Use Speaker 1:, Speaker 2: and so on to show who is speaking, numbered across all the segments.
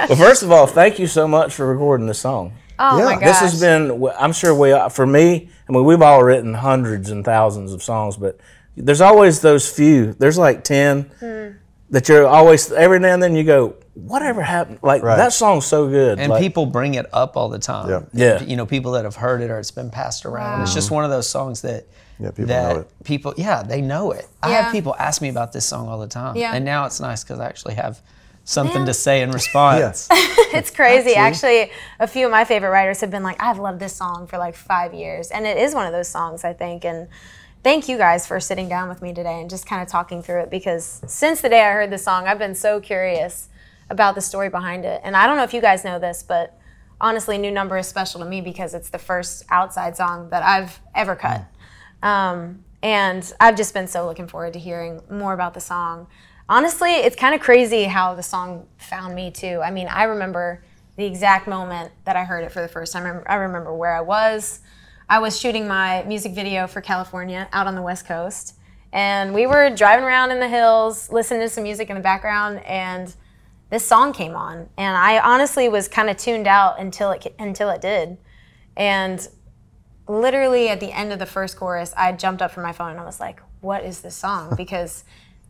Speaker 1: Well, first of all, thank you so much for recording this song.
Speaker 2: Oh my gosh.
Speaker 1: This has been, I'm sure for me, I mean, we've all written hundreds and thousands of songs, but there's always those few. There's like 10 that you're always, every now and then you go, whatever happened? Like, that song's so good.
Speaker 3: And
Speaker 1: like,
Speaker 3: people bring it up all the time.
Speaker 1: Yeah.
Speaker 3: You know, people that have heard it or it's been passed around. Wow. It's just one of those songs that
Speaker 4: people know it.
Speaker 3: People, they know it. I have people ask me about this song all the time.
Speaker 2: Yeah.
Speaker 3: And now it's nice because I actually have something to say in response.
Speaker 2: It's crazy. Actually, a few of my favorite writers have been like, I've loved this song for like 5 years. And it is one of those songs, I think. And thank you guys for sitting down with me today and just kind of talking through it, because since the day I heard this song, I've been so curious about the story behind it. And I don't know if you guys know this, but honestly, New Number is special to me because it's the first outside song that I've ever cut. And I've just been so looking forward to hearing more about the song. Honestly, it's kind of crazy how the song found me too. I mean, I remember the exact moment that I heard it for the first time. I remember where I was. I was shooting my music video for California out on the West Coast. And we were driving around in the hills, listening to some music in the background, and this song came on. And I honestly was kind of tuned out until it did. And literally at the end of the first chorus, I jumped up from my phone and I was like, what is this song? Because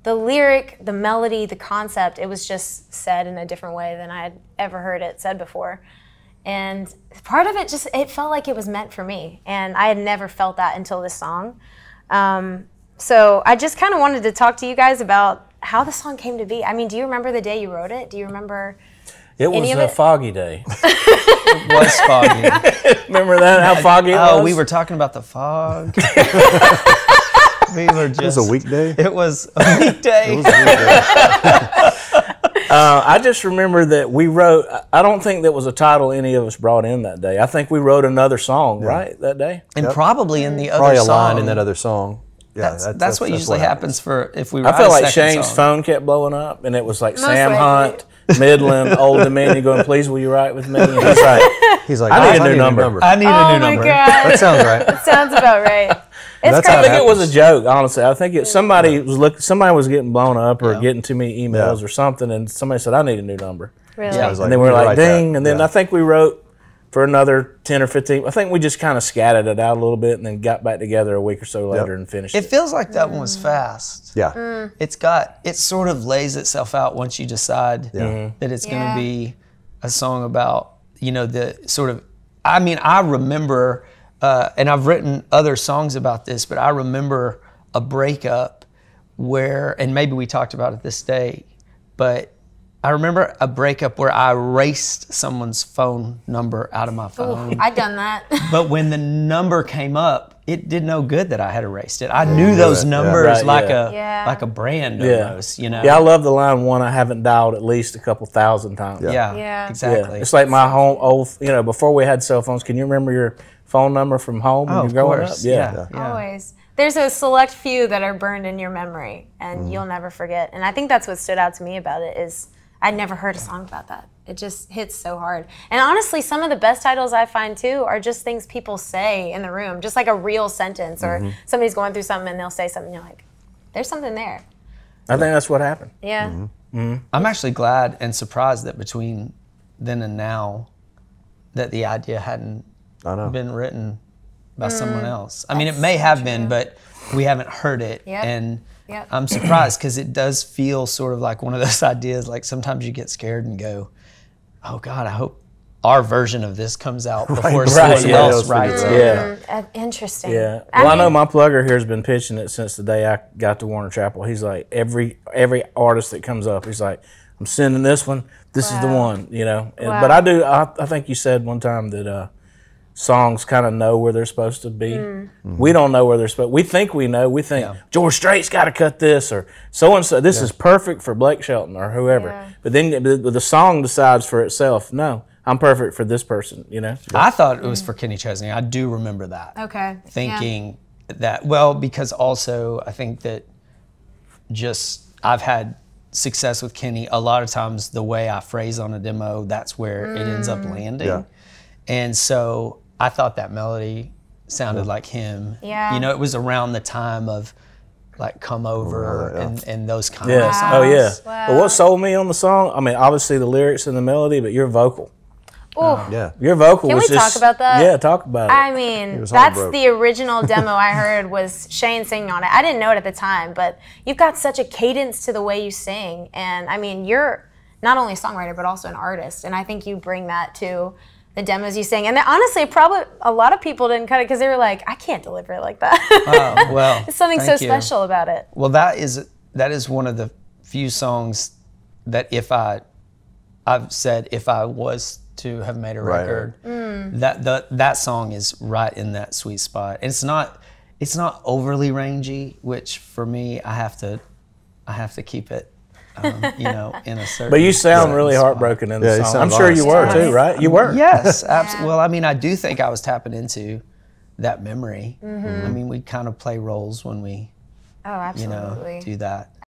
Speaker 2: the lyric, the melody, the concept, it was just said in a different way than I had ever heard it said before. And part of it it felt like it was meant for me. And I had never felt that until this song. So I just kind of wanted to talk to you guys about how the song came to be. I mean, do you remember the day you wrote it? Do you remember
Speaker 1: It was a foggy day.
Speaker 3: It was foggy.
Speaker 1: Remember that, how foggy it was?
Speaker 3: Oh, we were talking about the fog. We were just,
Speaker 4: it was a weekday?
Speaker 3: It was a weekday.
Speaker 4: It was a weekday.
Speaker 1: I just remember that we wrote, I don't think that was a title any of us brought in that day. I think we wrote another song, right, that day?
Speaker 3: And probably in the other
Speaker 4: probably
Speaker 3: song.
Speaker 4: a line in that other song. Yeah,
Speaker 3: that's what usually happens for if we write
Speaker 1: I feel
Speaker 3: a
Speaker 1: like
Speaker 3: second
Speaker 1: Shane's
Speaker 3: song.
Speaker 1: phone kept blowing up, and it was like
Speaker 2: Most
Speaker 1: Sam
Speaker 2: likely.
Speaker 1: Hunt, Midland, Old Dominion going, please will you write with me? And
Speaker 4: He's like,
Speaker 1: I need a new number.
Speaker 3: I need a new
Speaker 2: my
Speaker 3: number.
Speaker 2: God.
Speaker 4: That sounds right.
Speaker 2: That sounds about right. It's
Speaker 4: That's
Speaker 2: crazy.
Speaker 4: how
Speaker 1: I think it was a joke, honestly. I think somebody was getting blown up or getting too many emails or something, and somebody said, I need a new number.
Speaker 2: Really?
Speaker 3: Yeah.
Speaker 1: And then we were like, ding. And then
Speaker 4: Yeah.
Speaker 1: I think we wrote for another 10 or 15. I think we just kind of scattered it out a little bit and then got back together a week or so later and finished
Speaker 3: It
Speaker 1: it.
Speaker 3: feels like that one was fast.
Speaker 4: Yeah.
Speaker 3: It sort of lays itself out once you decide that it's going to be a song about, the sort of, I mean, I remember, and I've written other songs about this, but I remember a breakup where, and maybe we talked about it this day, but I remember a breakup where I erased someone's phone number out of my phone.
Speaker 2: I've done that.
Speaker 3: But when the number came up, it did no good that I had erased it. I knew those numbers like a brand almost,
Speaker 1: Yeah, I love the line, one I haven't dialed at least a couple thousand times.
Speaker 3: Yeah, exactly.
Speaker 1: It's like my old, before we had cell phones, can you remember your phone number from home when you were growing up?
Speaker 3: Yeah.
Speaker 2: Always. There's a select few that are burned in your memory and you'll never forget. And I think that's what stood out to me about it is I'd never heard a song about that. It just hits so hard. And honestly, some of the best titles I find too are just things people say in the room, just like a real sentence or somebody's going through something and they'll say something and you're like, there's something there.
Speaker 1: I think that's what happened.
Speaker 2: Yeah.
Speaker 3: I'm actually glad and surprised that between then and now that the idea hadn't been written by someone else. I mean, it may have been, but we haven't heard it.
Speaker 2: Yep.
Speaker 3: And
Speaker 2: Yep.
Speaker 3: I'm surprised because it does feel sort of like one of those ideas, like sometimes you get scared and go, oh God, I hope our version of this comes out before someone else writes it.
Speaker 1: Yeah.
Speaker 2: Interesting.
Speaker 1: Yeah. Well, I know my plugger here has been pitching it since the day I got to Warner Chappell. He's like, every artist that comes up, he's like, I'm sending this one. This is the one, But I think you said one time that songs kind of know where they're supposed to be. We don't know where they're supposed. We think we know. We think George Strait's got to cut this, or so and so. This is perfect for Blake Shelton or whoever. Yeah. But then the song decides for itself. No, I'm perfect for this person.
Speaker 3: I thought it was for Kenny Chesney. I do remember that.
Speaker 2: Okay.
Speaker 3: Thinking that because also I think that I've had success with Kenny. A lot of times the way I phrase on a demo, that's where it ends up landing. Yeah. And so I thought that melody sounded like him.
Speaker 2: Yeah.
Speaker 3: It was around the time of like Come Over and those kind
Speaker 1: Yeah.
Speaker 3: of songs.
Speaker 1: Oh yeah.
Speaker 2: Wow.
Speaker 1: But what sold me on the song? I mean, obviously the lyrics and the melody, but your vocal.
Speaker 2: Oh,
Speaker 4: Yeah.
Speaker 1: Your vocal
Speaker 2: Can
Speaker 1: was
Speaker 2: we
Speaker 1: just.
Speaker 2: talk about that?
Speaker 1: Yeah, talk about it.
Speaker 2: I mean,
Speaker 4: was
Speaker 2: that's
Speaker 4: heartbroken.
Speaker 2: the original demo I heard was Shane singing on it. I didn't know it at the time, but you've got such a cadence to the way you sing. And I mean, you're not only a songwriter, but also an artist. And I think you bring that to the demos you sing. And honestly, probably a lot of people didn't cut it because they were like, I can't deliver it like that.
Speaker 3: Oh, well,
Speaker 2: There's something so
Speaker 3: thank you.
Speaker 2: special about it.
Speaker 3: Well, that is one of the few songs that I've said if I was to have made a record, that song is right in that sweet spot. And it's not overly rangy, which for me I have to keep it, in a certain.
Speaker 1: But you sound really
Speaker 3: spot.
Speaker 1: heartbroken in the
Speaker 4: Yeah, you
Speaker 1: song.
Speaker 4: sound
Speaker 1: I'm sure you were
Speaker 4: honest.
Speaker 1: too, right? You were.
Speaker 3: Yes, absolutely. Well, I mean, I do think I was tapping into that memory. I mean, we kind of play roles when we,
Speaker 2: Oh, absolutely.
Speaker 3: do that.